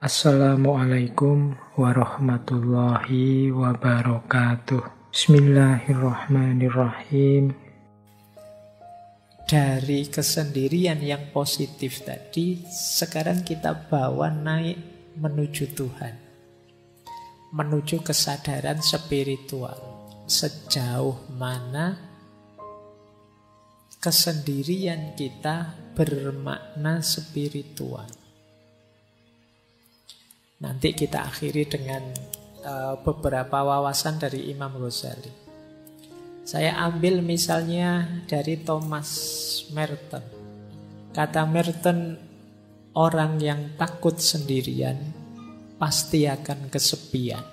Assalamualaikum warahmatullahi wabarakatuh. Bismillahirrahmanirrahim. Dari kesendirian yang positif tadi, sekarang kita bawa naik menuju Tuhan. Menuju kesadaran spiritual. Sejauh mana kesendirian kita bermakna spiritual. Nanti kita akhiri dengan beberapa wawasan dari Imam Ghazali. Saya ambil misalnya dari Thomas Merton. Kata Merton, orang yang takut sendirian pasti akan kesepian.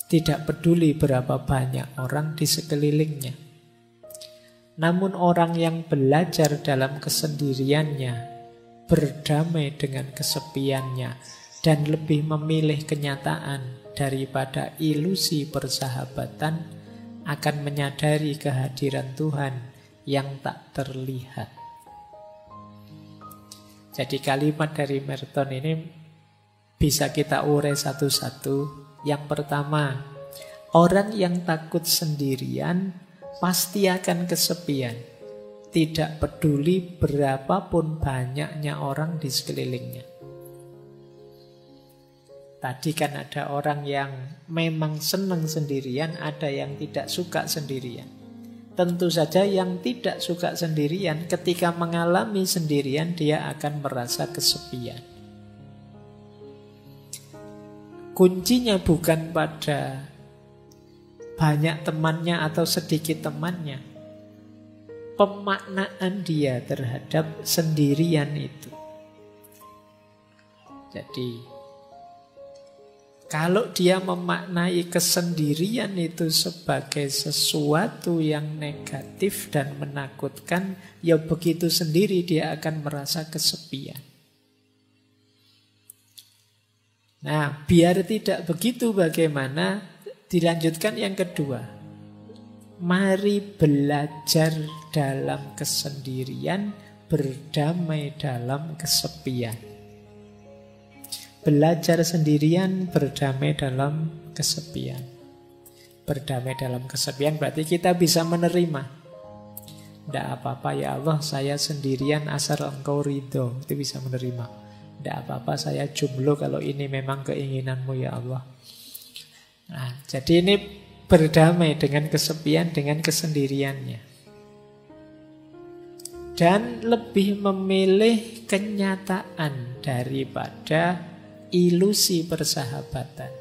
Tidak peduli berapa banyak orang di sekelilingnya. Namun orang yang belajar dalam kesendiriannya, berdamai dengan kesepiannya, dan lebih memilih kenyataan daripada ilusi persahabatan, akan menyadari kehadiran Tuhan yang tak terlihat. Jadi kalimat dari Merton ini bisa kita urai satu-satu. Yang pertama, orang yang takut sendirian pasti akan kesepian. Tidak peduli berapapun banyaknya orang di sekelilingnya. Tadi kan ada orang yang memang senang sendirian, ada yang tidak suka sendirian. Tentu saja yang tidak suka sendirian, ketika mengalami sendirian, dia akan merasa kesepian. Kuncinya bukan pada banyak temannya atau sedikit temannya. Pemaknaan dia terhadap sendirian itu. Jadi kalau dia memaknai kesendirian itu sebagai sesuatu yang negatif dan menakutkan, ya begitu sendiri dia akan merasa kesepian. Nah, biar tidak begitu bagaimana? Dilanjutkan yang kedua. Mari belajar dalam kesendirian, berdamai dalam kesepian. Belajar sendirian, berdamai dalam kesepian. Berdamai dalam kesepian berarti kita bisa menerima. Tidak apa-apa ya Allah, saya sendirian asal Engkau ridho. Itu bisa menerima. Tidak apa-apa saya jomblo kalau ini memang keinginanmu ya Allah. Nah, jadi ini berdamai dengan kesepian, dengan kesendiriannya. Dan lebih memilih kenyataan daripada ilusi persahabatan.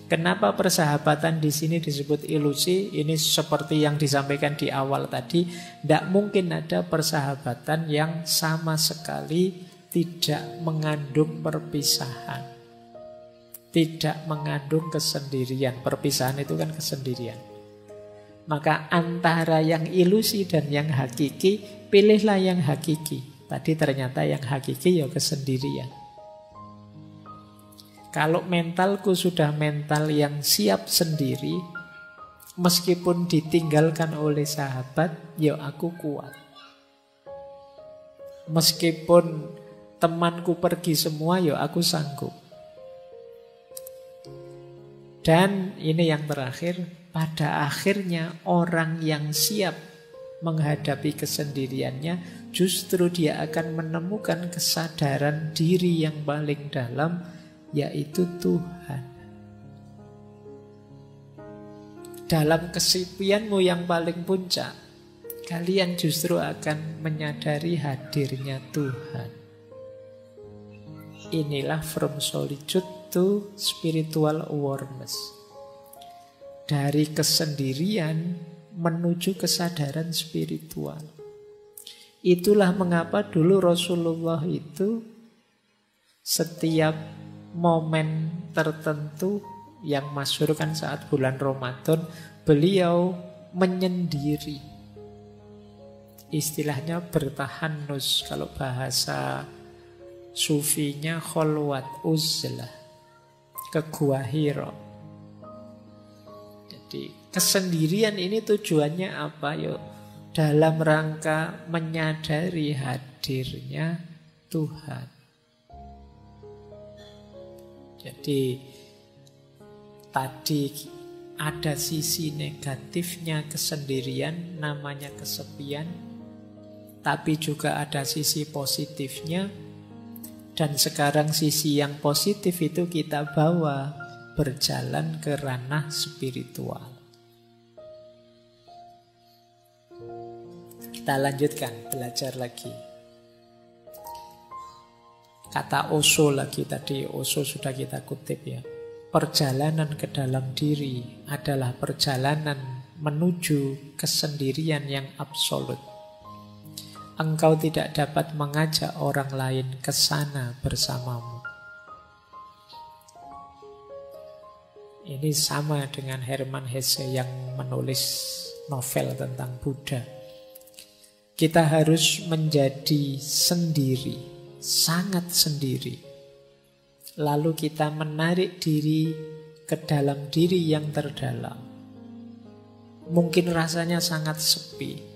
Kenapa persahabatan di sini disebut ilusi? Ini seperti yang disampaikan di awal tadi, tidak mungkin ada persahabatan yang sama sekali tidak mengandung perpisahan, tidak mengandung kesendirian. Perpisahan itu kan kesendirian. Maka antara yang ilusi dan yang hakiki, pilihlah yang hakiki. Tadi ternyata yang hakiki ya kesendirian. Kalau mentalku sudah mental yang siap sendiri, meskipun ditinggalkan oleh sahabat, ya aku kuat. Meskipun temanku pergi semua, ya aku sanggup. Dan ini yang terakhir, pada akhirnya orang yang siap menghadapi kesendiriannya, justru dia akan menemukan kesadaran diri yang paling dalam, yaitu Tuhan. Dalam kesepianmu yang paling puncak, kalian justru akan menyadari hadirnya Tuhan. Inilah from solitude to spiritual awareness. Dari kesendirian menuju kesadaran spiritual. Itulah mengapa dulu Rasulullah itu setiap momen tertentu yang masyhur kan saat bulan Ramadan, beliau menyendiri. Istilahnya bertahanus, kalau bahasa sufinya kholwat uzlah, ke Gua Hira. Jadi kesendirian ini tujuannya apa? Yuk, dalam rangka menyadari hadirnya Tuhan. Jadi tadi ada sisi negatifnya kesendirian, namanya kesepian, tapi juga ada sisi positifnya. Dan sekarang sisi yang positif itu kita bawa berjalan ke ranah spiritual. Kita lanjutkan, belajar lagi. Kata Osho lagi tadi, Osho sudah kita kutip ya. Perjalanan ke dalam diri adalah perjalanan menuju kesendirian yang absolut. Engkau tidak dapat mengajak orang lain ke sana bersamamu. Ini sama dengan Hermann Hesse yang menulis novel tentang Buddha. Kita harus menjadi sendiri, sangat sendiri. Lalu kita menarik diri ke dalam diri yang terdalam. Mungkin rasanya sangat sepi.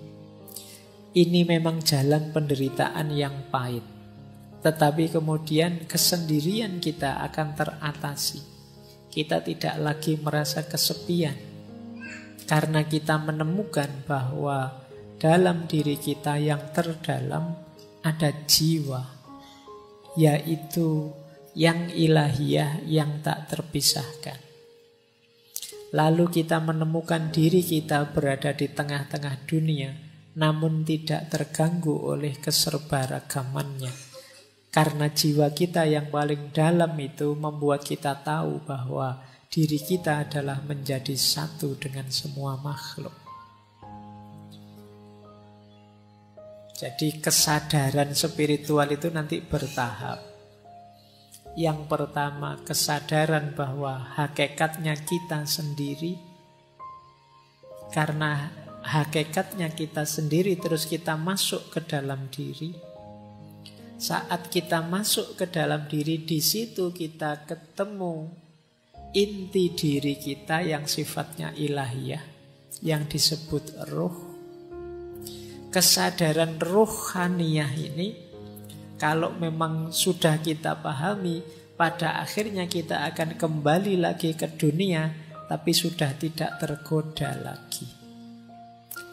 Ini memang jalan penderitaan yang pahit. Tetapi kemudian kesendirian kita akan teratasi. Kita tidak lagi merasa kesepian. Karena kita menemukan bahwa dalam diri kita yang terdalam ada jiwa. Yaitu yang ilahiyah yang tak terpisahkan. Lalu kita menemukan diri kita berada di tengah-tengah dunia, namun tidak terganggu oleh keserbaragamannya. Karena jiwa kita yang paling dalam itu membuat kita tahu bahwa diri kita adalah menjadi satu dengan semua makhluk. Jadi kesadaran spiritual itu nanti bertahap. Yang pertama, kesadaran bahwa hakikatnya kita sendiri. Karena hakikatnya kita sendiri, terus kita masuk ke dalam diri. Saat kita masuk ke dalam diri, di situ kita ketemu inti diri kita yang sifatnya ilahiyah, yang disebut ruh. Kesadaran ruhaniyah ini, kalau memang sudah kita pahami, pada akhirnya kita akan kembali lagi ke dunia, tapi sudah tidak tergoda lagi.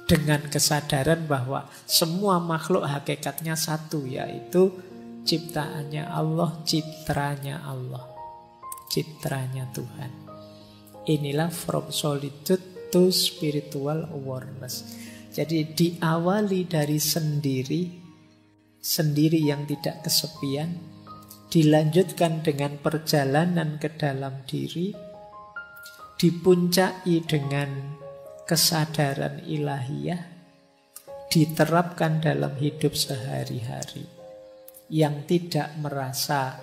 Dengan kesadaran bahwa semua makhluk hakikatnya satu, yaitu ciptaannya Allah, citranya Allah, citranya Tuhan. Inilah from solitude to spiritual awareness. Jadi diawali dari sendiri yang tidak kesepian, dilanjutkan dengan perjalanan ke dalam diri, dipuncai dengan kesadaran ilahiyah, diterapkan dalam hidup sehari-hari, yang tidak merasa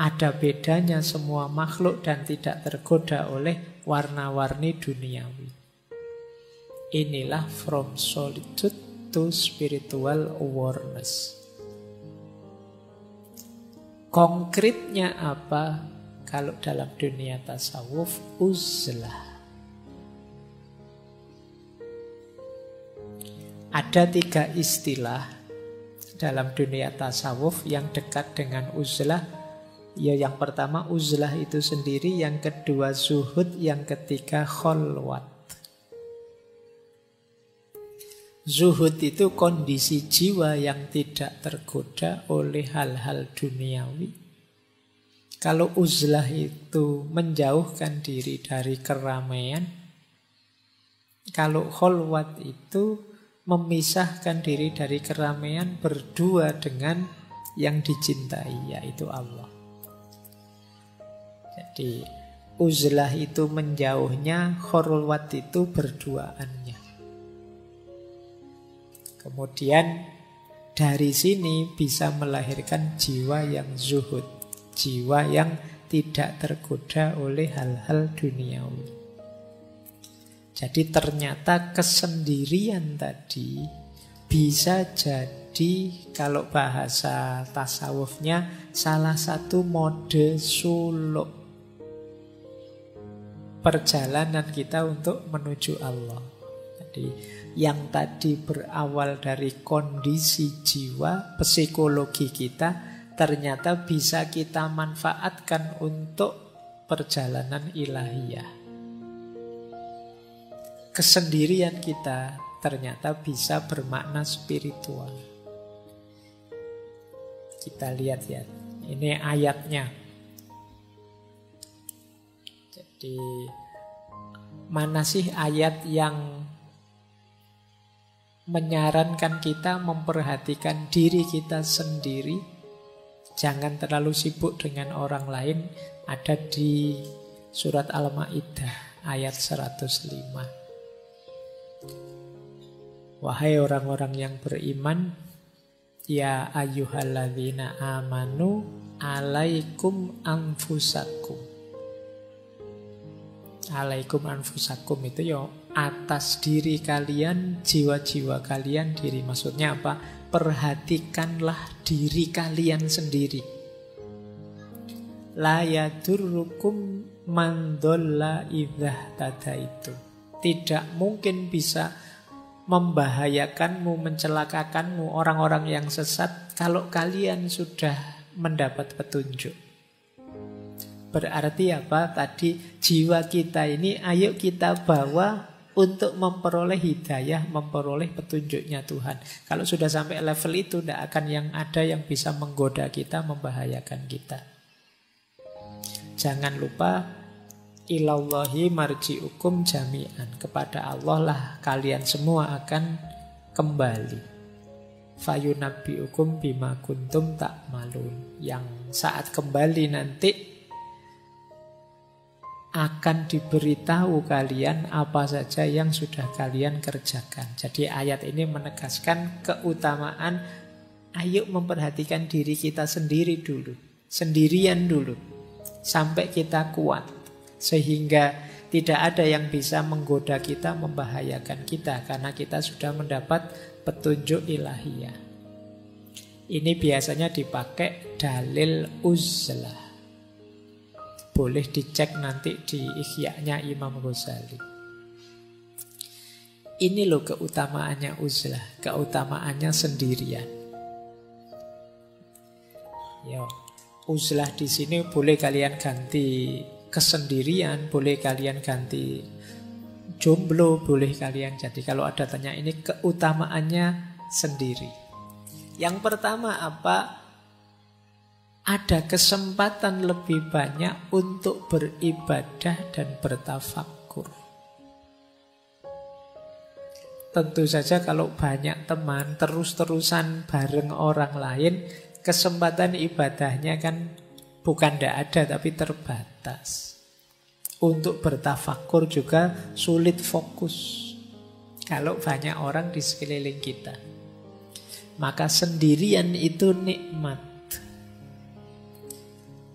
ada bedanya semua makhluk dan tidak tergoda oleh warna-warni duniawi. Inilah from solitude to spiritual awareness. Konkretnya apa? Kalau dalam dunia tasawuf, uzlah. Ada 3 istilah dalam dunia tasawuf yang dekat dengan uzlah. Ya, yang pertama uzlah itu sendiri, yang kedua zuhud, yang ketiga kholwat. Zuhud itu kondisi jiwa yang tidak tergoda oleh hal-hal duniawi. Kalau uzlah itu menjauhkan diri dari keramaian. Kalau kholwat itu memisahkan diri dari keramaian, berdua dengan yang dicintai, yaitu Allah. Jadi uzlah itu menjauhnya, kholwat itu berduaannya. Kemudian dari sini bisa melahirkan jiwa yang zuhud, jiwa yang tidak tergoda oleh hal-hal duniawi. Jadi ternyata kesendirian tadi bisa jadi, kalau bahasa tasawufnya, salah satu mode suluk perjalanan kita untuk menuju Allah. Jadi yang tadi berawal dari kondisi jiwa, psikologi kita, ternyata bisa kita manfaatkan untuk perjalanan ilahiyah. Kesendirian kita ternyata bisa bermakna spiritual. Kita lihat ya, ini ayatnya. Jadi mana sih ayat yang menyarankan kita memperhatikan diri kita sendiri, jangan terlalu sibuk dengan orang lain? Ada di surat Al-Maidah ayat 105. Wahai orang-orang yang beriman, ya ayyuhalladzina amanu alaikum anfusakum. Alaikum anfusakum itu ya atas diri kalian, jiwa-jiwa kalian diri. Maksudnya apa? Perhatikanlah diri kalian sendiri. La yadurrukum man dhalla idza tadaitu. Tidak mungkin bisa membahayakanmu, mencelakakanmu orang-orang yang sesat kalau kalian sudah mendapat petunjuk. Berarti apa? Tadi jiwa kita ini ayo kita bawa untuk memperoleh hidayah, memperoleh petunjuknya Tuhan. Kalau sudah sampai level itu, tidak akan yang ada yang bisa menggoda kita, membahayakan kita. Jangan lupa, ilallahi marji'ukum jami'an. Kepada Allah lah kalian semua akan kembali. Fayunabbi'ukum bima kuntum ta'malun. Yang saat kembali nanti akan diberitahu kalian apa saja yang sudah kalian kerjakan. Jadi ayat ini menegaskan keutamaan ayo memperhatikan diri kita sendiri dulu, sendirian dulu, sampai kita kuat. Sehingga tidak ada yang bisa menggoda kita, membahayakan kita, karena kita sudah mendapat petunjuk ilahiyah. Ini biasanya dipakai dalil uzlah. Boleh dicek nanti di Ihya-nya Imam Ghazali. Ini loh keutamaannya uzlah, keutamaannya sendirian. Yo, uzlah di sini boleh kalian ganti kesendirian, boleh kalian ganti jomblo, boleh kalian. Jadi kalau ada tanya ini keutamaannya sendiri. Yang pertama apa? Ada kesempatan lebih banyak untuk beribadah dan bertafakkur. Tentu saja kalau banyak teman terus-terusan bareng orang lain, kesempatan ibadahnya kan bukan tidak ada tapi terbatas. Untuk bertafakkur juga sulit fokus kalau banyak orang di sekeliling kita. Maka sendirian itu nikmat.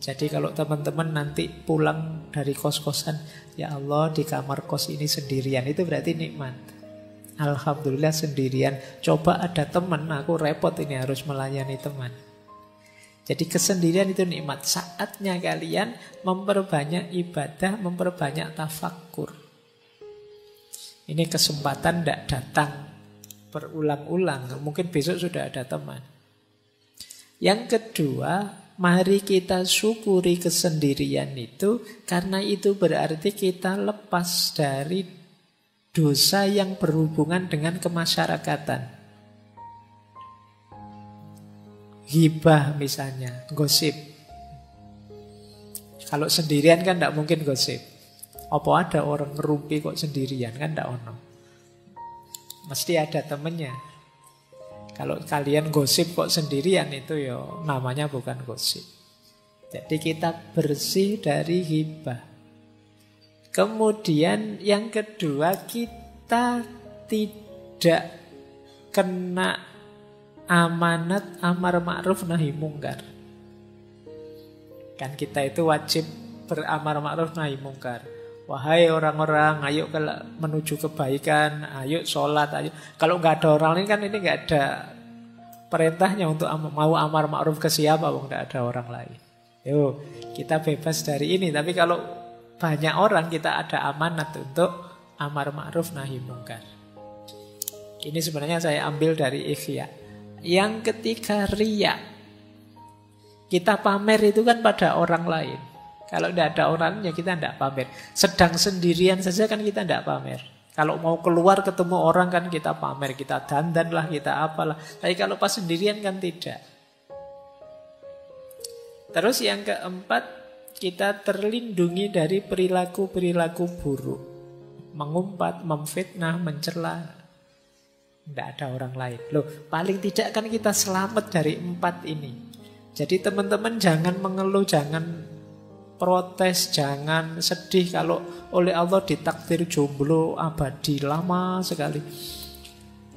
Jadi kalau teman-teman nanti pulang dari kos-kosan, ya Allah di kamar kos ini sendirian, itu berarti nikmat. Alhamdulillah sendirian. Coba ada teman, aku repot ini harus melayani teman. Jadi kesendirian itu nikmat. Saatnya kalian memperbanyak ibadah, memperbanyak tafakkur. Ini kesempatan tidak datang berulang-ulang. Mungkin besok sudah ada teman. Yang kedua, mari kita syukuri kesendirian itu, karena itu berarti kita lepas dari dosa yang berhubungan dengan kemasyarakatan. Ghibah misalnya, gosip. Kalau sendirian kan tidak mungkin gosip. Apa ada orang ngerumpi kok sendirian? Kan tidak ono. Mesti ada temennya. Kalau kalian gosip kok sendirian, itu ya namanya bukan gosip. Jadi kita bersih dari ghibah. Kemudian yang kedua, kita tidak kena amanat amar ma'ruf nahi mungkar. Kan kita itu wajib beramar ma'ruf nahi mungkar. Wahai orang-orang, ayo menuju kebaikan, ayo sholat, ayo. Kalau nggak ada orang lain kan ini nggak ada perintahnya untuk mau amar ma'ruf ke siapa, nggak ada orang lain. Yo, kita bebas dari ini. Tapi kalau banyak orang, kita ada amanat untuk amar ma'ruf nahi mungkar. Ini sebenarnya saya ambil dari Ihya. Yang ketiga, riya. Kita pamer itu kan pada orang lain. Kalau tidak ada orangnya kita tidak pamer. Sedang sendirian saja kan kita tidak pamer. Kalau mau keluar ketemu orang kan kita pamer, kita dandan lah, kita apalah. Tapi kalau pas sendirian kan tidak. Terus yang keempat, kita terlindungi dari perilaku-perilaku buruk. Mengumpat, memfitnah, mencela. Tidak ada orang lain. Loh, paling tidak kan kita selamat dari 4 ini. Jadi teman-teman jangan mengeluh, jangan protes, jangan sedih kalau oleh Allah ditakdir jomblo abadi lama sekali.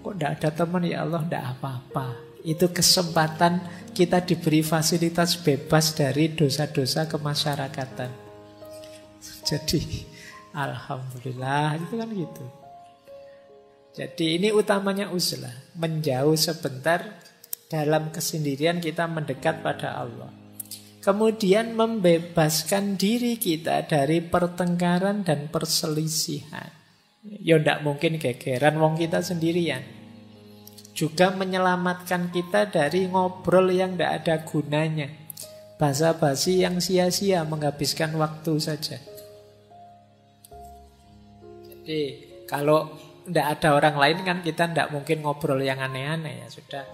Kok tidak ada teman, ya Allah, tidak apa-apa. Itu kesempatan kita diberi fasilitas bebas dari dosa-dosa kemasyarakatan. Jadi alhamdulillah, itu kan gitu. Jadi ini utamanya uzlah, menjauh sebentar dalam kesendirian kita mendekat pada Allah. Kemudian membebaskan diri kita dari pertengkaran dan perselisihan. Ya tidak mungkin gegeran wong kita sendirian. Juga menyelamatkan kita dari ngobrol yang tidak ada gunanya. Basa-basi yang sia-sia, menghabiskan waktu saja. Jadi kalau tidak ada orang lain kan kita tidak mungkin ngobrol yang aneh-aneh ya. Sudah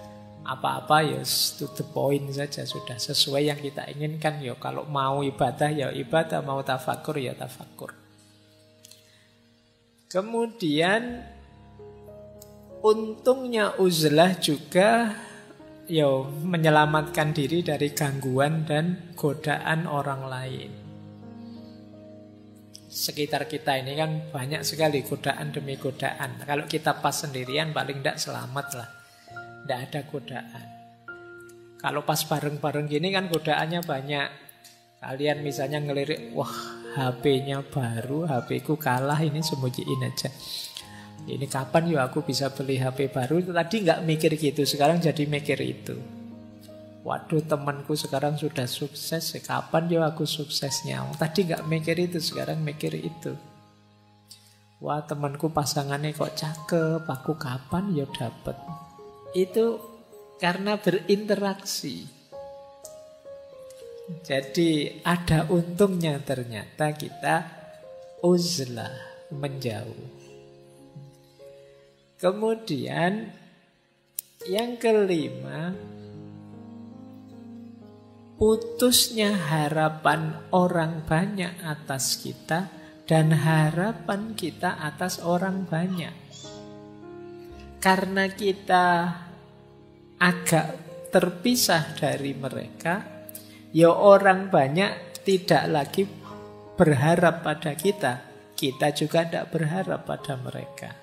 apa-apa ya to the point saja, sudah sesuai yang kita inginkan ya. Kalau mau ibadah ya ibadah, mau tafakur ya tafakur. Kemudian untungnya uzlah juga ya menyelamatkan diri dari gangguan dan godaan orang lain. Sekitar kita ini kan banyak sekali godaan demi godaan. Kalau kita pas sendirian paling tidak selamat lah. Tidak ada godaan. Kalau pas bareng-bareng gini kan godaannya banyak. Kalian misalnya ngelirik, wah HP-nya baru, HP-ku kalah, ini sembunyiin aja. Ini kapan ya aku bisa beli HP baru? Tadi nggak mikir gitu, sekarang jadi mikir itu. Waduh, temanku sekarang sudah sukses, kapan ya aku suksesnya? Tadi nggak mikir itu, sekarang mikir itu. Wah, temanku pasangannya kok cakep, aku kapan ya dapet? Itu karena berinteraksi. Jadi ada untungnya ternyata kita uzlah, menjauh. Kemudian yang kelima, putusnya harapan orang banyak atas kita dan harapan kita atas orang banyak. Karena kita agak terpisah dari mereka, ya orang banyak tidak lagi berharap pada kita. Kita juga tidak berharap pada mereka.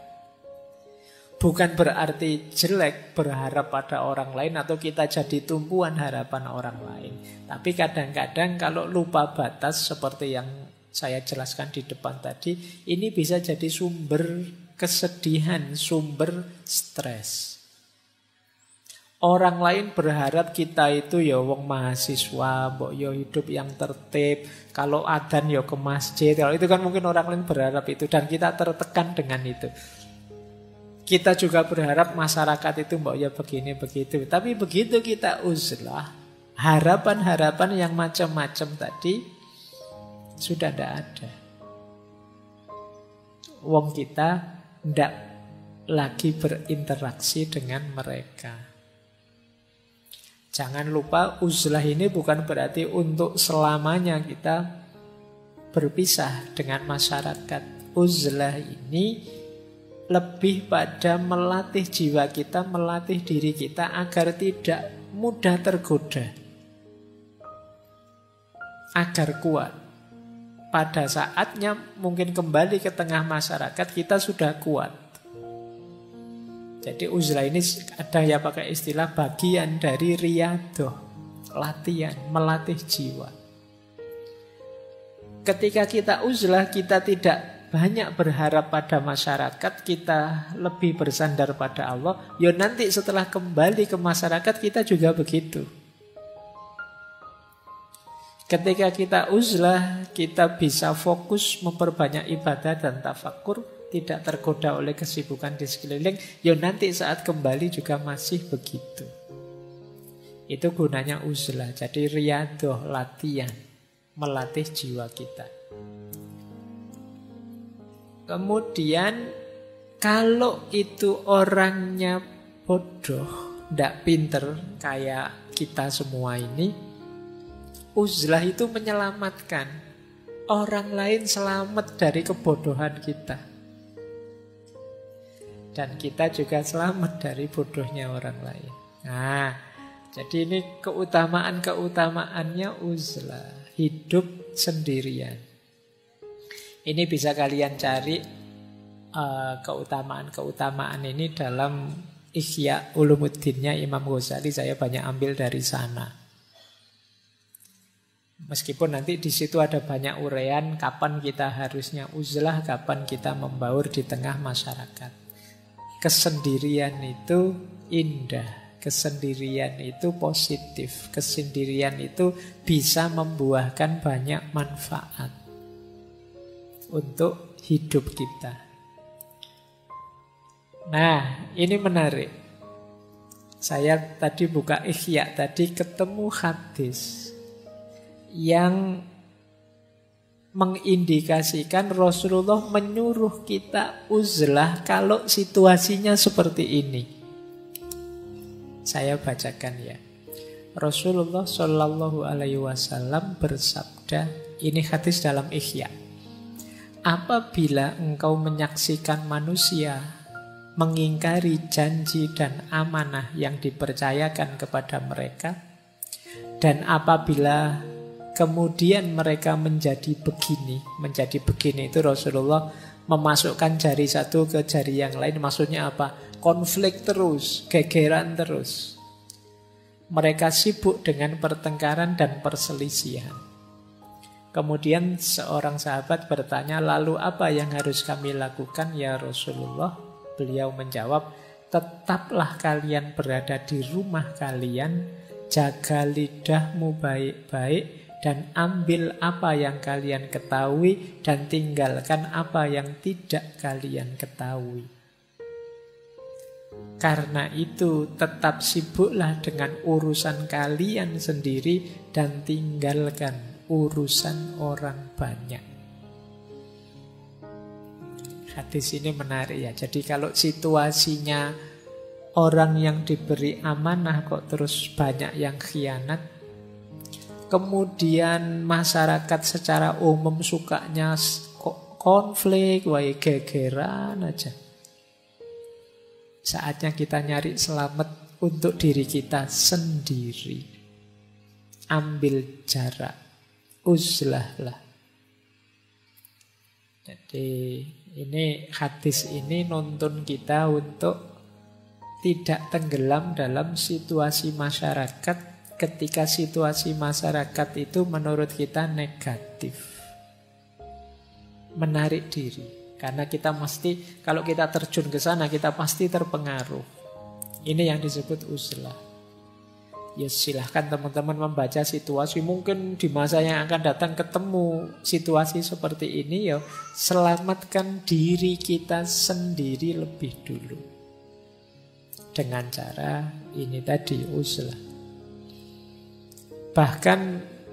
Bukan berarti jelek berharap pada orang lain atau kita jadi tumpuan harapan orang lain. Tapi kadang-kadang kalau lupa batas seperti yang saya jelaskan di depan tadi, ini bisa jadi sumber kesedihan, sumber stres. Orang lain berharap kita itu ya wong mahasiswa, mbok yo hidup yang tertib. Kalau adzan ya ke masjid. Kalau itu kan mungkin orang lain berharap itu dan kita tertekan dengan itu. Kita juga berharap masyarakat itu mbok ya begini begitu. Tapi begitu kita uzlah, harapan-harapan yang macam-macam tadi sudah tidak ada. Wong kita tidak lagi berinteraksi dengan mereka. Jangan lupa uzlah ini bukan berarti untuk selamanya kita berpisah dengan masyarakat. Uzlah ini lebih pada melatih jiwa kita, melatih diri kita agar tidak mudah tergoda, agar kuat. Pada saatnya mungkin kembali ke tengah masyarakat kita sudah kuat. Jadi uzlah ini ada ya pakai istilah bagian dari riyadhah, latihan, melatih jiwa. Ketika kita uzlah, kita tidak banyak berharap pada masyarakat, kita lebih bersandar pada Allah. Ya nanti setelah kembali ke masyarakat kita juga begitu. Ketika kita uzlah, kita bisa fokus memperbanyak ibadah dan tafakur, tidak tergoda oleh kesibukan di sekeliling. Ya nanti saat kembali juga masih begitu. Itu gunanya uzlah. Jadi riyadoh, latihan, melatih jiwa kita. Kemudian kalau itu orangnya bodoh, tidak pinter kayak kita semua ini, uzlah itu menyelamatkan. Orang lain selamat dari kebodohan kita. Dan kita juga selamat dari bodohnya orang lain. Nah, jadi ini keutamaan-keutamaannya uzlah. Hidup sendirian. Ini bisa kalian cari keutamaan-keutamaan ini dalam Ihya Ulumuddinnya Imam Ghazali. Saya banyak ambil dari sana. Meskipun nanti di situ ada banyak uraian kapan kita harusnya uzlah, kapan kita membaur di tengah masyarakat. Kesendirian itu indah, kesendirian itu positif, kesendirian itu bisa membuahkan banyak manfaat untuk hidup kita. Nah, ini menarik. Saya tadi buka Ihya, tadi ketemu hadis yang mengindikasikan Rasulullah menyuruh kita uzlah kalau situasinya seperti ini. Saya bacakan ya. Rasulullah Shallallahu Alaihi Wasallam bersabda, ini hadis dalam Ihya. Apabila engkau menyaksikan manusia mengingkari janji dan amanah yang dipercayakan kepada mereka, dan apabila kemudian mereka menjadi begini itu Rasulullah memasukkan jari satu ke jari yang lain. Maksudnya apa? Konflik terus, gegeran terus. Mereka sibuk dengan pertengkaran dan perselisihan. Kemudian seorang sahabat bertanya, lalu apa yang harus kami lakukan ya Rasulullah? Beliau menjawab, tetaplah kalian berada di rumah kalian, jaga lidahmu baik-baik, dan ambil apa yang kalian ketahui dan tinggalkan apa yang tidak kalian ketahui. Karena itu tetap sibuklah dengan urusan kalian sendiri dan tinggalkan urusan orang banyak. Hadis ini menarik ya. Jadi kalau situasinya orang yang diberi amanah kok terus banyak yang khianat, kemudian masyarakat secara umum sukanya konflik, gegeran aja. Saatnya kita nyari selamat untuk diri kita sendiri. Ambil jarak, uzlahlah. Jadi ini hadis ini nuntun kita untuk tidak tenggelam dalam situasi masyarakat ketika situasi masyarakat itu menurut kita negatif. Menarik diri. Karena kita mesti, kalau kita terjun ke sana, kita pasti terpengaruh. Ini yang disebut uzlah. Ya silahkan teman-teman membaca situasi. Mungkin di masa yang akan datang ketemu situasi seperti ini, ya selamatkan diri kita sendiri lebih dulu. Dengan cara ini tadi, uzlah. Bahkan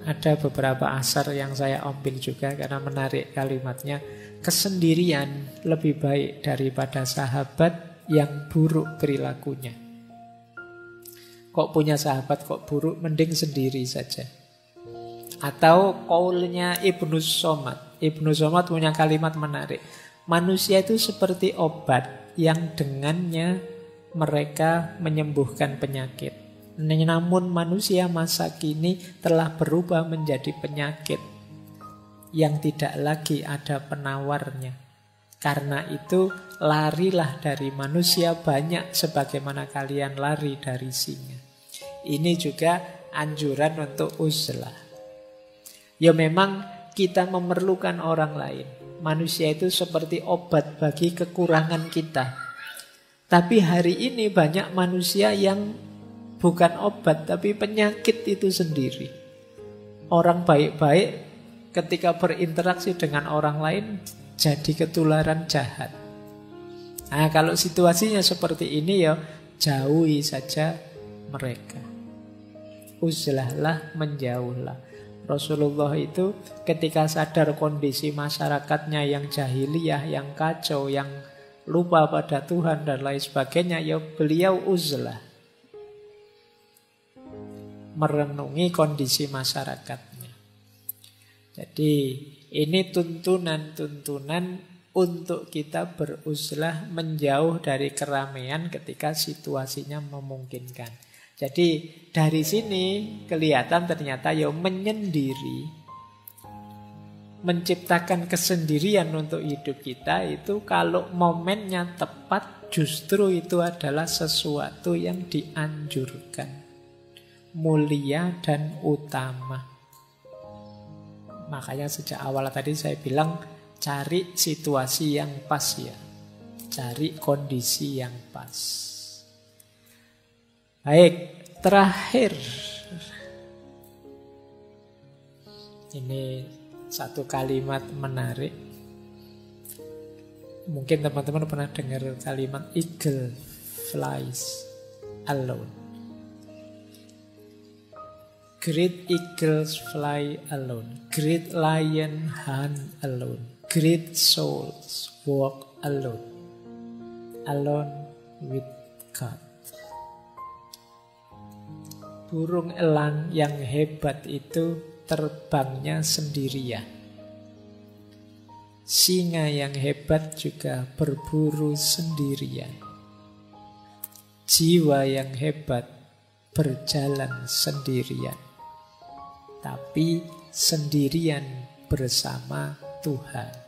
ada beberapa asar yang saya ambil juga karena menarik kalimatnya. Kesendirian lebih baik daripada sahabat yang buruk perilakunya. Kok punya sahabat kok buruk, mending sendiri saja. Atau qaulnya Ibnu Somad. Ibnu Somad punya kalimat menarik. Manusia itu seperti obat yang dengannya mereka menyembuhkan penyakit. Namun manusia masa kini telah berubah menjadi penyakit yang tidak lagi ada penawarnya. Karena itu larilah dari manusia banyak sebagaimana kalian lari dari singa. Ini juga anjuran untuk uzlah. Ya memang kita memerlukan orang lain. Manusia itu seperti obat bagi kekurangan kita. Tapi hari ini banyak manusia yang bukan obat tapi penyakit itu sendiri. Orang baik-baik ketika berinteraksi dengan orang lain jadi ketularan jahat. Nah, kalau situasinya seperti ini ya jauhi saja mereka. uzlahlah, menjauhlah. Rasulullah itu ketika sadar kondisi masyarakatnya yang jahiliyah, yang kacau, yang lupa pada Tuhan dan lain sebagainya, ya beliau uzlah, merenungi kondisi masyarakatnya. Jadi ini tuntunan-tuntunan untuk kita beruzlah, menjauh dari keramaian ketika situasinya memungkinkan. Jadi dari sini kelihatan ternyata ya menyendiri, menciptakan kesendirian untuk hidup kita itu kalau momennya tepat, justru itu adalah sesuatu yang dianjurkan, mulia dan utama. Makanya sejak awal tadi saya bilang cari situasi yang pas ya, cari kondisi yang pas. Baik, terakhir ini satu kalimat menarik. Mungkin teman-teman pernah dengar kalimat eagle flies alone. Great eagles fly alone. Great lion hunt alone. Great souls walk alone. Alone with God. Burung elang yang hebat itu terbangnya sendirian. Singa yang hebat juga berburu sendirian. Jiwa yang hebat berjalan sendirian. Tapi sendirian bersama Tuhan.